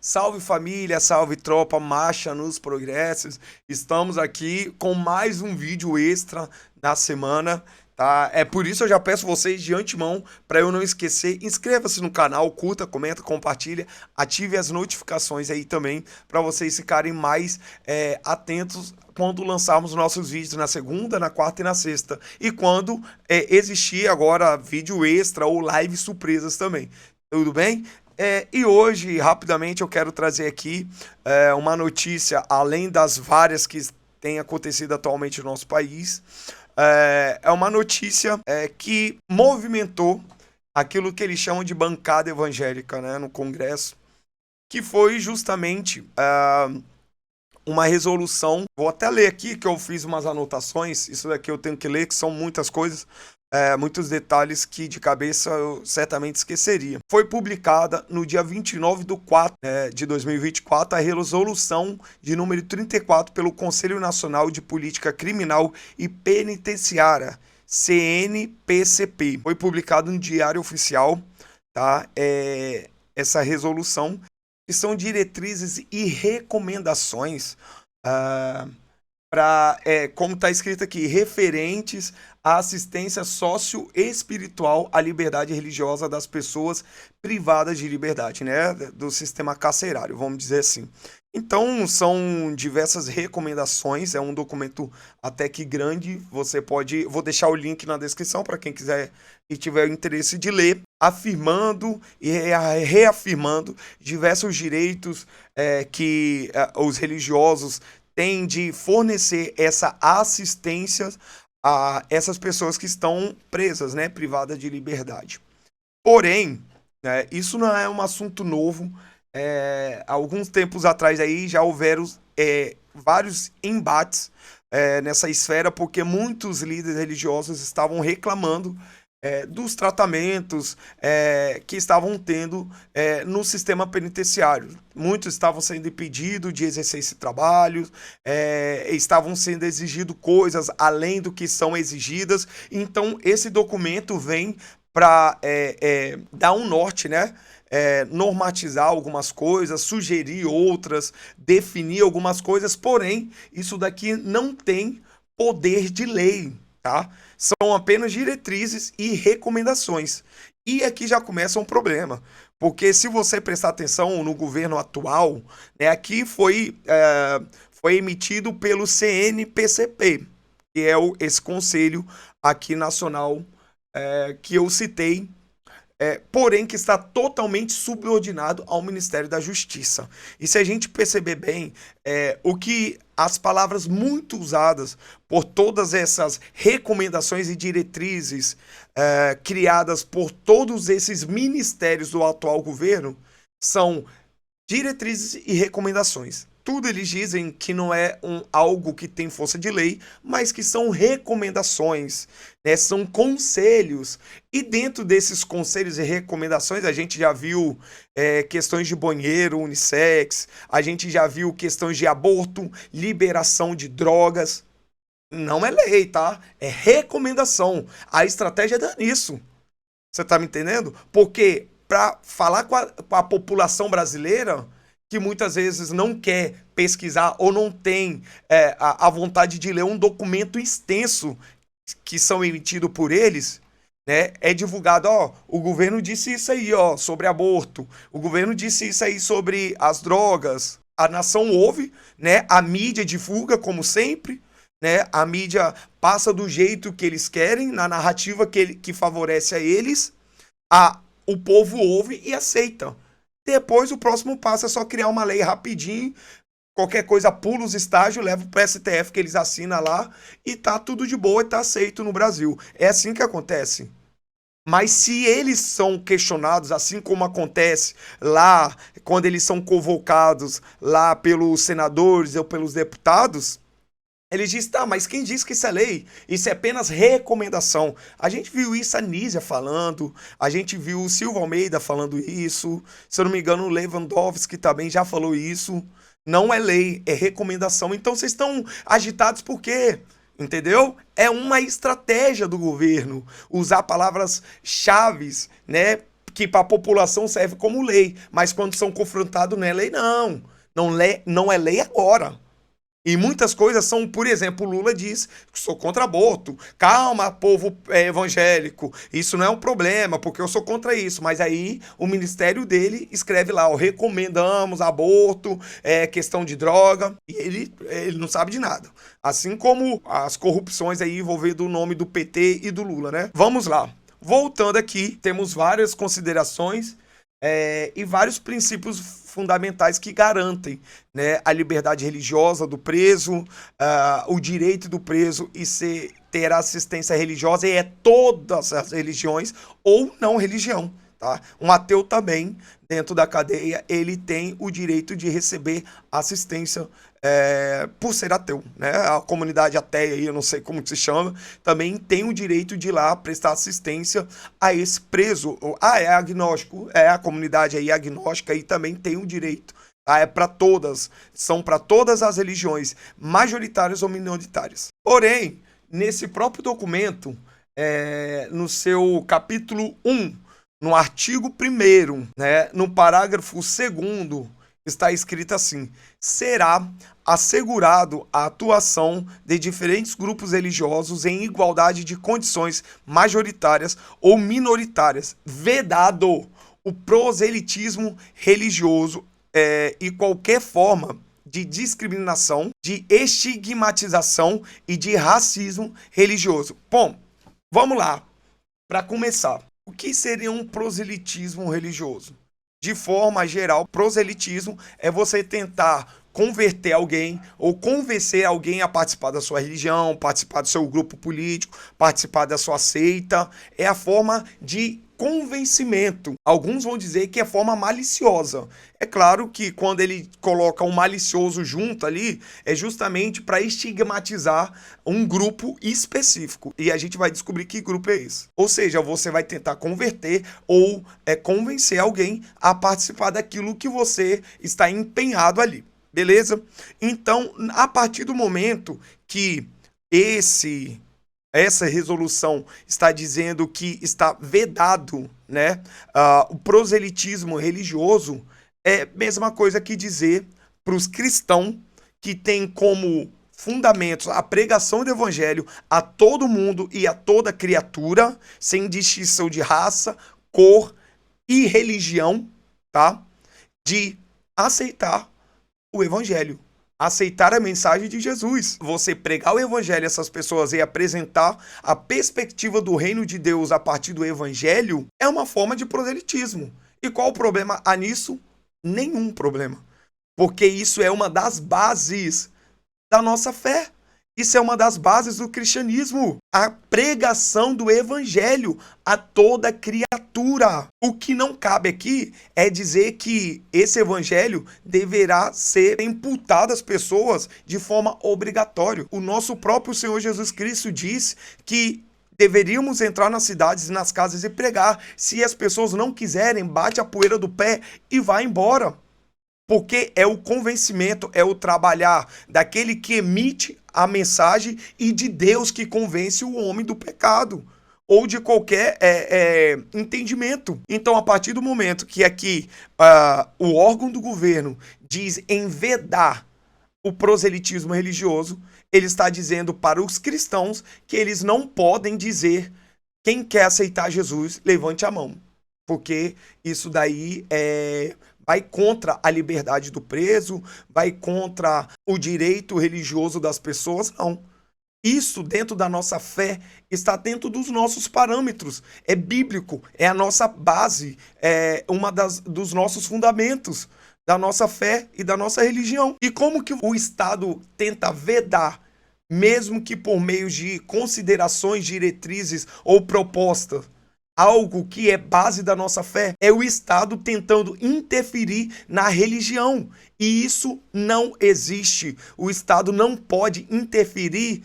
Salve família, salve tropa, marcha nos progressos. Estamos aqui com mais um vídeo extra na semana, tá? É por isso eu já peço vocês de antemão, para eu não esquecer, inscreva-se no canal, curta, comenta, compartilha, ative as notificações aí também, para vocês ficarem mais atentos quando lançarmos nossos vídeos na segunda, na quarta e na sexta. E quando existir agora vídeo extra ou live surpresas também. Tudo bem? E hoje, rapidamente, eu quero trazer aqui uma notícia, além das várias que têm acontecido atualmente no nosso país. É uma notícia que movimentou aquilo que eles chamam de bancada evangélica, né, no Congresso, que foi justamente uma resolução. Vou até ler aqui, que eu fiz umas anotações, isso daqui eu tenho que ler, que são muitas coisas. Muitos detalhes que de cabeça eu certamente esqueceria. Foi publicada no dia 29 de 4 de 2024 a resolução de número 34 pelo Conselho Nacional de Política Criminal e Penitenciária, CNPCP. Foi publicado no Diário Oficial, tá? Essa resolução, que são diretrizes e recomendações como está escrito aqui, referentes à assistência socioespiritual à liberdade religiosa das pessoas privadas de liberdade, né? Do sistema carcerário, vamos dizer assim. Então, são diversas recomendações, é um documento até que grande, você pode... Vou deixar o link na descrição para quem quiser e tiver o interesse de ler, afirmando e reafirmando diversos direitos que os religiosos tem de fornecer essa assistência a essas pessoas que estão presas, né, privadas de liberdade. Porém, isso não é um assunto novo. Alguns tempos atrás aí já houveram vários embates nessa esfera, porque muitos líderes religiosos estavam reclamando dos tratamentos que estavam tendo no sistema penitenciário. Muitos estavam sendo impedidos de exercer esse trabalho, estavam sendo exigidas coisas além do que são exigidas. Então, esse documento vem para dar um norte, né? Normatizar algumas coisas, sugerir outras, definir algumas coisas, porém, isso daqui não tem poder de lei, tá? São apenas diretrizes e recomendações. E aqui já começa um problema, porque se você prestar atenção no governo atual, aqui foi emitido pelo CNPCP, que é esse conselho aqui nacional que eu citei, porém que está totalmente subordinado ao Ministério da Justiça. E se a gente perceber bem, o que as palavras muito usadas por todas essas recomendações e diretrizes criadas por todos esses ministérios do atual governo são diretrizes e recomendações. Tudo eles dizem que não é algo que tem força de lei, mas que são recomendações, né? São conselhos. E dentro desses conselhos e recomendações, a gente já viu questões de banheiro, unissex, a gente já viu questões de aborto, liberação de drogas. Não é lei, tá? É recomendação. A estratégia é nisso. Você tá me entendendo? Porque para falar com a população brasileira, que muitas vezes não quer pesquisar ou não tem a vontade de ler um documento extenso que são emitidos por eles, né? É divulgado, ó, o governo disse isso aí, ó, sobre aborto, o governo disse isso aí sobre as drogas, a nação ouve, né? A mídia divulga como sempre, né? A mídia passa do jeito que eles querem, na narrativa que favorece a eles, o povo ouve e aceita. Depois, o próximo passo é só criar uma lei rapidinho, qualquer coisa pula os estágios, leva para o STF que eles assinam lá e tá tudo de boa e tá aceito no Brasil. É assim que acontece. Mas se eles são questionados, assim como acontece lá, quando eles são convocados lá pelos senadores ou pelos deputados, eles dizem, tá, mas quem diz que isso é lei? Isso é apenas recomendação. A gente viu isso a Nízia falando, a gente viu o Silva Almeida falando isso, se eu não me engano o Lewandowski também já falou isso. Não é lei, é recomendação. Então vocês estão agitados por quê? Entendeu? É uma estratégia do governo usar palavras-chaves, né, que para a população serve como lei, mas quando são confrontados não é lei, não. Não é lei agora. E muitas coisas são, por exemplo, o Lula diz que sou contra aborto. Calma, povo evangélico, isso não é um problema, porque eu sou contra isso. Mas aí o ministério dele escreve lá, ó, recomendamos aborto, questão de droga, e ele não sabe de nada. Assim como as corrupções aí envolvendo o nome do PT e do Lula, né? Vamos lá. Voltando aqui, temos várias considerações e vários princípios fundamentais que garantem, né, a liberdade religiosa do preso, o direito do preso ter assistência religiosa, e todas as religiões ou não religião. Tá? Um ateu também, dentro da cadeia, ele tem o direito de receber assistência por ser ateu, né? A comunidade ateia, aí, eu não sei como que se chama, também tem o direito de ir lá prestar assistência a esse preso. É agnóstico, a comunidade aí agnóstica aí também tem o direito. É para todas, são para todas as religiões, majoritárias ou minoritárias. Porém, nesse próprio documento, no seu capítulo 1, no artigo 1º, né, no parágrafo 2º, está escrito assim: será assegurado a atuação de diferentes grupos religiosos em igualdade de condições majoritárias ou minoritárias, vedado o proselitismo religioso e qualquer forma de discriminação, de estigmatização e de racismo religioso. Bom, vamos lá. Para começar, o que seria um proselitismo religioso? De forma geral, proselitismo é você tentar converter alguém ou convencer alguém a participar da sua religião, participar do seu grupo político, participar da sua seita. É a forma de convencimento. Alguns vão dizer que é forma maliciosa. É claro que quando ele coloca um malicioso junto ali, é justamente para estigmatizar um grupo específico. E a gente vai descobrir que grupo é esse. Ou seja, você vai tentar converter ou convencer alguém a participar daquilo que você está empenhado ali. Beleza? Então, a partir do momento que essa resolução está dizendo que está vedado, né, o proselitismo religioso, é a mesma coisa que dizer para os cristãos que tem como fundamentos a pregação do evangelho a todo mundo e a toda criatura, sem distinção de raça, cor e religião, tá? De aceitar o evangelho. Aceitar a mensagem de Jesus. Você pregar o evangelho a essas pessoas e apresentar a perspectiva do reino de Deus a partir do evangelho é uma forma de proselitismo. E qual o problema há nisso? Nenhum problema. Porque isso é uma das bases da nossa fé. Isso é uma das bases do cristianismo. A pregação do evangelho a toda criatura. O que não cabe aqui é dizer que esse evangelho deverá ser imputado às pessoas de forma obrigatória. O nosso próprio Senhor Jesus Cristo diz que deveríamos entrar nas cidades e nas casas e pregar. Se as pessoas não quiserem, bate a poeira do pé e vai embora. Porque é o convencimento, é o trabalhar daquele que emite a mensagem e de Deus que convence o homem do pecado ou de qualquer entendimento. Então, a partir do momento que aqui o órgão do governo diz em vedar o proselitismo religioso, ele está dizendo para os cristãos que eles não podem dizer: quem quer aceitar Jesus, levante a mão. Porque isso daí vai contra a liberdade do preso, vai contra o direito religioso das pessoas, não. Isso, dentro da nossa fé, está dentro dos nossos parâmetros. É bíblico, é a nossa base, é dos nossos fundamentos, da nossa fé e da nossa religião. E como que o Estado tenta vedar, mesmo que por meio de considerações, diretrizes ou propostas, algo que é base da nossa fé? É o Estado tentando interferir na religião. E isso não existe. O Estado não pode interferir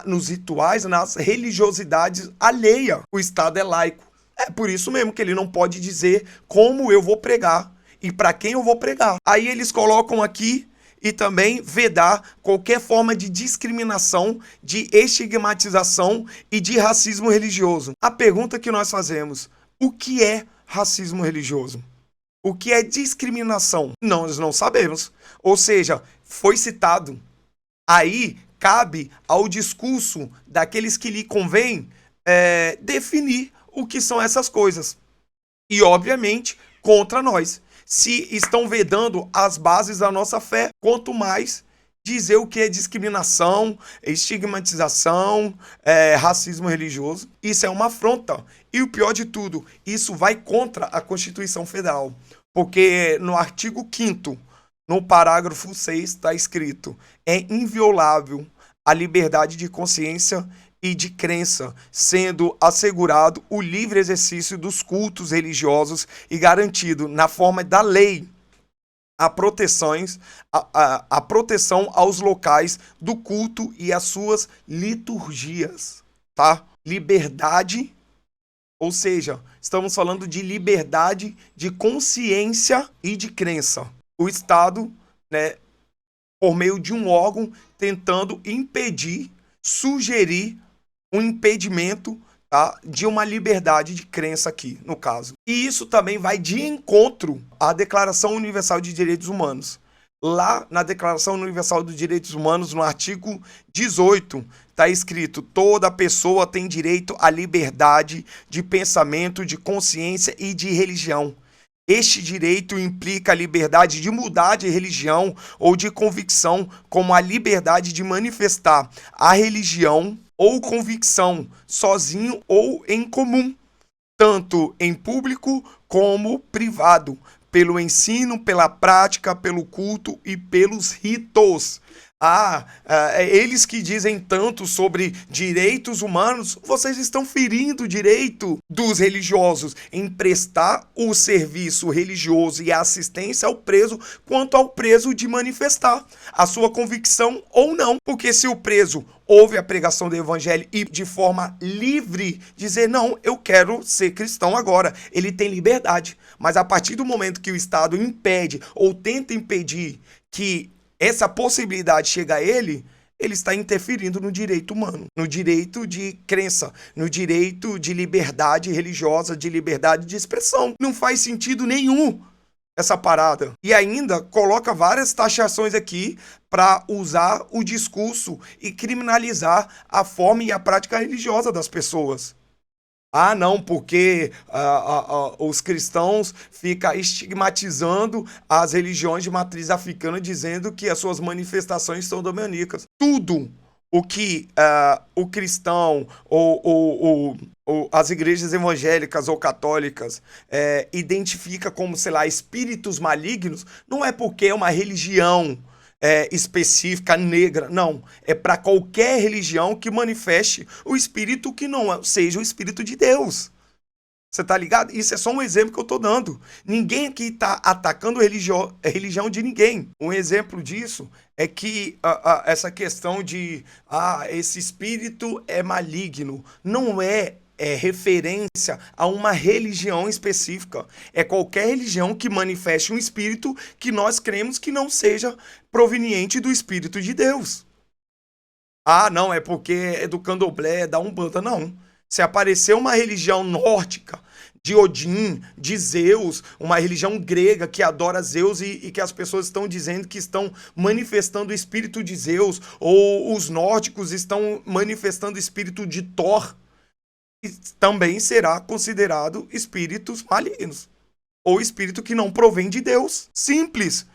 nos rituais, nas religiosidades alheias. O Estado é laico. É por isso mesmo que ele não pode dizer como eu vou pregar e para quem eu vou pregar. Aí eles colocam aqui e também vedar qualquer forma de discriminação, de estigmatização e de racismo religioso. A pergunta que nós fazemos: o que é racismo religioso? O que é discriminação? Nós não sabemos. Ou seja, foi citado. Aí cabe ao discurso daqueles que lhe convém definir o que são essas coisas. E, obviamente, contra nós. Se estão vedando as bases da nossa fé, quanto mais dizer o que é discriminação, estigmatização, racismo religioso. Isso é uma afronta. E o pior de tudo, isso vai contra a Constituição Federal. Porque no artigo 5º, no parágrafo 6, está escrito: é inviolável a liberdade de consciência e de crença, sendo assegurado o livre exercício dos cultos religiosos e garantido, na forma da lei, a proteção aos locais do culto e às suas liturgias, tá? Liberdade, ou seja, estamos falando de liberdade de consciência e de crença. O Estado, né, por meio de um órgão, tentando impedir, sugerir um impedimento, tá, de uma liberdade de crença aqui, no caso. E isso também vai de encontro à Declaração Universal de Direitos Humanos. Lá na Declaração Universal dos Direitos Humanos, no artigo 18, está escrito: toda pessoa tem direito à liberdade de pensamento, de consciência e de religião. Este direito implica a liberdade de mudar de religião ou de convicção, como a liberdade de manifestar a religião ou convicção sozinho ou em comum, tanto em público como privado, pelo ensino, pela prática, pelo culto e pelos ritos. Eles que dizem tanto sobre direitos humanos, vocês estão ferindo o direito dos religiosos em prestar o serviço religioso e a assistência ao preso, quanto ao preso de manifestar a sua convicção ou não. Porque se o preso ouve a pregação do evangelho e de forma livre dizer: não, eu quero ser cristão agora, ele tem liberdade. Mas a partir do momento que o Estado impede ou tenta impedir que essa possibilidade chega a ele está interferindo no direito humano, no direito de crença, no direito de liberdade religiosa, de liberdade de expressão. Não faz sentido nenhum essa parada. E ainda coloca várias taxações aqui para usar o discurso e criminalizar a forma e a prática religiosa das pessoas. Não, porque os cristãos ficam estigmatizando as religiões de matriz africana, dizendo que as suas manifestações são demoníacas. Tudo o que o cristão ou as igrejas evangélicas ou católicas identifica como, sei lá, espíritos malignos, não é porque é uma religião específica negra, não. É para qualquer religião que manifeste o espírito que não seja o espírito de Deus. Você tá ligado? Isso é só um exemplo que eu tô dando. Ninguém aqui tá atacando a religião de ninguém. Um exemplo disso é que essa questão de esse espírito é maligno não é referência a uma religião específica. É qualquer religião que manifeste um espírito que nós cremos que não seja proveniente do Espírito de Deus. Não, é porque é do candomblé, da Umbanda. Não. Se aparecer uma religião nórdica, de Odin, de Zeus, uma religião grega que adora Zeus e que as pessoas estão dizendo que estão manifestando o espírito de Zeus, ou os nórdicos estão manifestando o espírito de Thor, também será considerado espíritos malignos, ou espírito que não provém de Deus. Simples.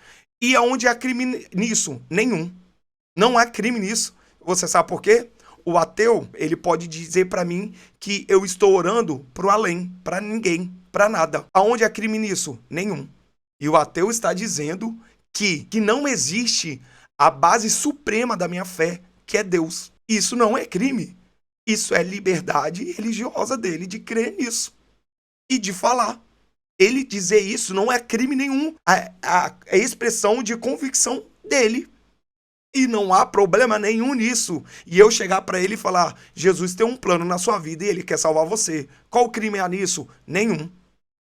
E aonde há crime nisso? Nenhum. Não há crime nisso. Você sabe por quê? O ateu, ele pode dizer para mim que eu estou orando pro além, para ninguém, para nada. Aonde há crime nisso? Nenhum. E o ateu está dizendo que não existe a base suprema da minha fé, que é Deus. Isso não é crime. Isso é liberdade religiosa dele de crer nisso e de falar. Ele dizer isso não é crime nenhum. É expressão de convicção dele. E não há problema nenhum nisso. E eu chegar para ele e falar: Jesus tem um plano na sua vida e ele quer salvar você. Qual crime há nisso? Nenhum.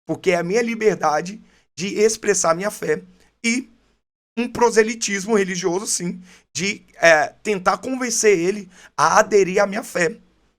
Porque é a minha liberdade de expressar minha fé e um proselitismo religioso, sim, de tentar convencer ele a aderir à minha fé.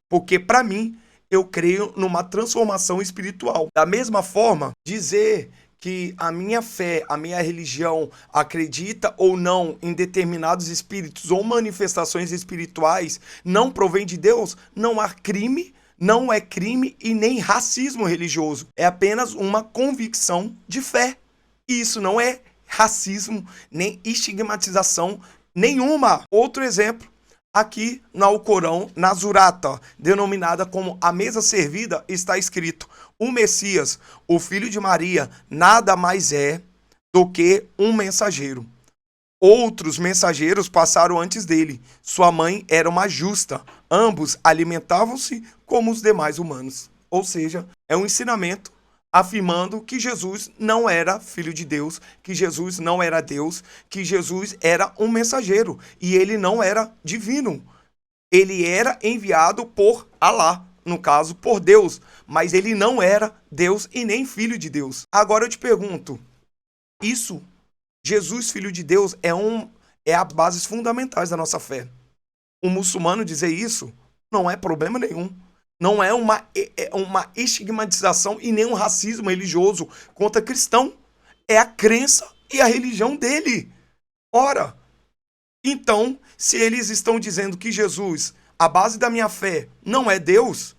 Porque, para mim, eu creio numa transformação espiritual. Da mesma forma, dizer que a minha fé, a minha religião acredita ou não em determinados espíritos ou manifestações espirituais não provém de Deus, não há crime, não é crime e nem racismo religioso. É apenas uma convicção de fé. E isso não é racismo, nem estigmatização nenhuma. Outro exemplo, aqui no Alcorão, na Zurata, denominada como a mesa servida, está escrito: o Messias, o filho de Maria, nada mais é do que um mensageiro. Outros mensageiros passaram antes dele. Sua mãe era uma justa. Ambos alimentavam-se como os demais humanos. Ou seja, é um ensinamento afirmando que Jesus não era filho de Deus, que Jesus não era Deus, que Jesus era um mensageiro e ele não era divino. Ele era enviado por Alá, no caso, por Deus, mas ele não era Deus e nem filho de Deus. Agora eu te pergunto, isso, Jesus, filho de Deus, é a bases fundamentais da nossa fé. Um muçulmano dizer isso não é problema nenhum. Não é uma estigmatização e nem um racismo religioso contra cristão. É a crença e a religião dele. Ora, então, se eles estão dizendo que Jesus, a base da minha fé, não é Deus,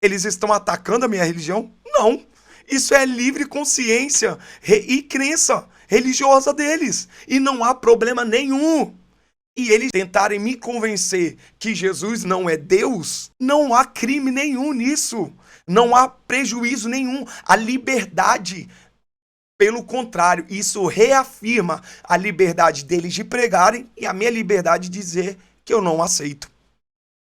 eles estão atacando a minha religião? Não. Isso é livre consciência e crença religiosa deles. E não há problema nenhum. E eles tentarem me convencer que Jesus não é Deus, não há crime nenhum nisso. Não há prejuízo nenhum. A liberdade, pelo contrário, isso reafirma a liberdade deles de pregarem e a minha liberdade de dizer que eu não aceito.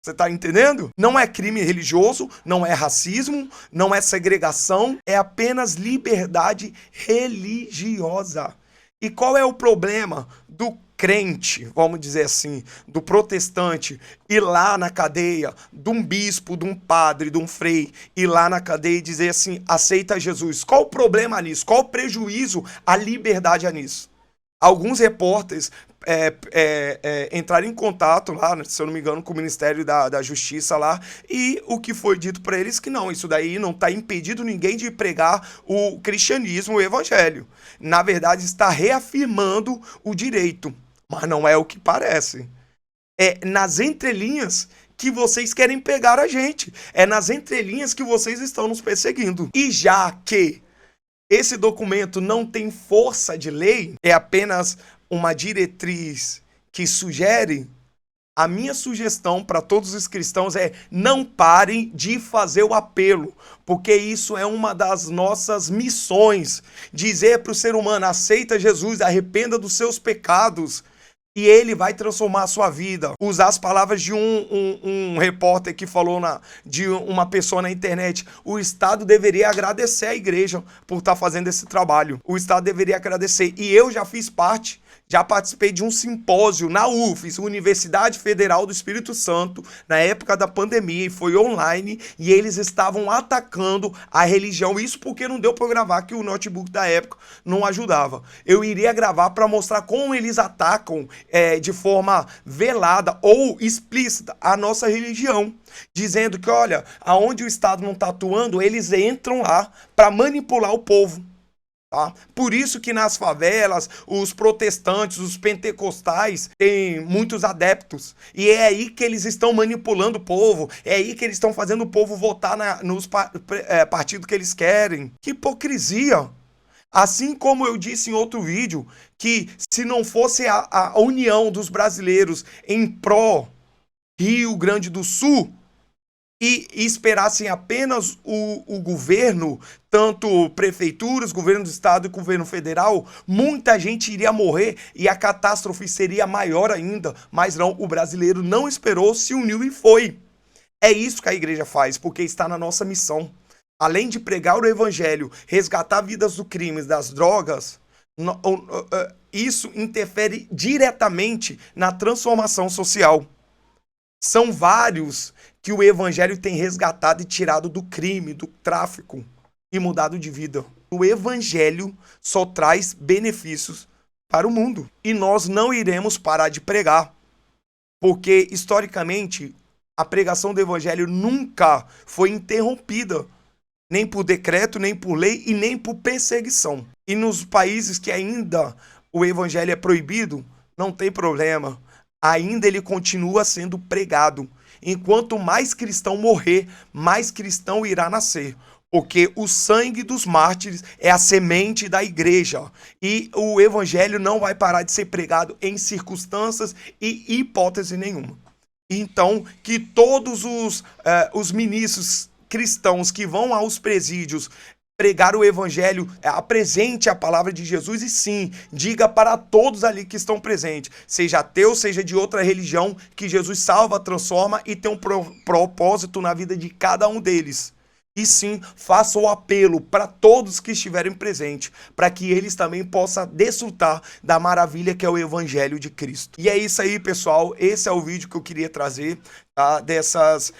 Você está entendendo? Não é crime religioso, não é racismo, não é segregação, é apenas liberdade religiosa. E qual é o problema do crente, vamos dizer assim, do protestante, ir lá na cadeia, de um bispo, de um padre, de um frei, ir lá na cadeia e dizer assim, aceita Jesus? Qual o problema nisso? Qual o prejuízo à liberdade nisso? Alguns repórteres entraram em contato lá, se eu não me engano, com o Ministério da Justiça lá, e o que foi dito para eles que não, isso daí não está impedindo ninguém de pregar o cristianismo, o evangelho. Na verdade, está reafirmando o direito, mas não é o que parece. É nas entrelinhas que vocês querem pegar a gente. É nas entrelinhas que vocês estão nos perseguindo. E já que esse documento não tem força de lei, é apenas uma diretriz que sugere, a minha sugestão para todos os cristãos é não parem de fazer o apelo, porque isso é uma das nossas missões, dizer para o ser humano, aceita Jesus, arrependa dos seus pecados, e ele vai transformar a sua vida. Usar as palavras de um repórter que falou de uma pessoa na internet. O Estado deveria agradecer a igreja por estar fazendo esse trabalho. O Estado deveria agradecer. E eu já fiz parte, já participei de um simpósio na UFES, Universidade Federal do Espírito Santo, na época da pandemia, e foi online, e eles estavam atacando a religião. Isso porque não deu para eu gravar, que o notebook da época não ajudava. Eu iria gravar para mostrar como eles atacam de forma velada ou explícita a nossa religião, dizendo que, olha, aonde o Estado não está atuando, eles entram lá para manipular o povo. Tá? Por isso que nas favelas, os protestantes, os pentecostais têm muitos adeptos. E é aí que eles estão manipulando o povo. É aí que eles estão fazendo o povo votar nos partidos que eles querem. Que hipocrisia! Assim como eu disse em outro vídeo, que se não fosse a união dos brasileiros em pró Rio Grande do Sul, e esperassem apenas o governo, tanto prefeituras, governo do estado e governo federal, muita gente iria morrer e a catástrofe seria maior ainda. Mas não, o brasileiro não esperou, se uniu e foi. É isso que a igreja faz, porque está na nossa missão. Além de pregar o evangelho, resgatar vidas do crime, das drogas, isso interfere diretamente na transformação social. São vários que o evangelho tem resgatado e tirado do crime, do tráfico e mudado de vida. O evangelho só traz benefícios para o mundo. E nós não iremos parar de pregar, porque historicamente A pregação do evangelho nunca foi interrompida, nem por decreto, nem por lei e nem por perseguição. E nos países que ainda o evangelho é proibido, não tem problema. Ainda ele continua sendo pregado. Enquanto mais cristão morrer, mais cristão irá nascer. Porque o sangue dos mártires é a semente da igreja. E o evangelho não vai parar de ser pregado em circunstâncias e hipótese nenhuma. Então, que todos os ministros cristãos que vão aos presídios pregar o evangelho, apresente a palavra de Jesus e sim, diga para todos ali que estão presentes, seja ateu, seja de outra religião, que Jesus salva, transforma e tem um propósito na vida de cada um deles. E sim, faça o apelo para todos que estiverem presentes, para que eles também possam desfrutar da maravilha que é o Evangelho de Cristo. E é isso aí, pessoal. Esse é o vídeo que eu queria trazer, tá? Dessas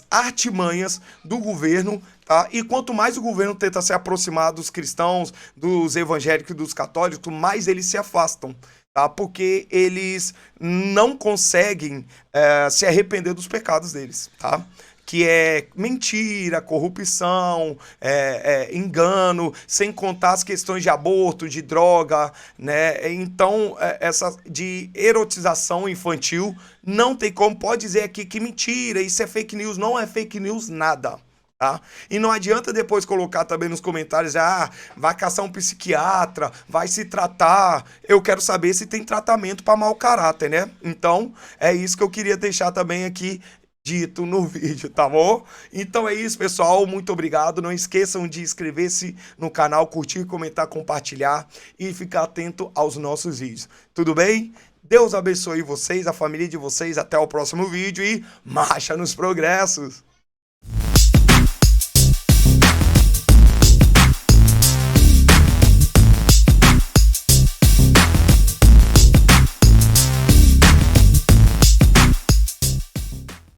artimanhas do governo. Tá? E quanto mais o governo tenta se aproximar dos cristãos, dos evangélicos e dos católicos, mais eles se afastam. Tá? Porque eles não conseguem se arrepender dos pecados deles. Tá? Que é mentira, corrupção, engano, sem contar as questões de aborto, de droga, né? Então, essa de erotização infantil, não tem como, pode dizer aqui que mentira, isso é fake news, não é fake news nada. Tá? E não adianta depois colocar também nos comentários, vai caçar um psiquiatra, vai se tratar. Eu quero saber se tem tratamento para mau caráter, né? Então, é isso que eu queria deixar também aqui dito no vídeo, tá bom? Então é isso, pessoal, muito obrigado, não esqueçam de inscrever-se no canal, curtir, comentar, compartilhar e ficar atento aos nossos vídeos, tudo bem? Deus abençoe vocês, a família de vocês, até o próximo vídeo e marcha nos progressos!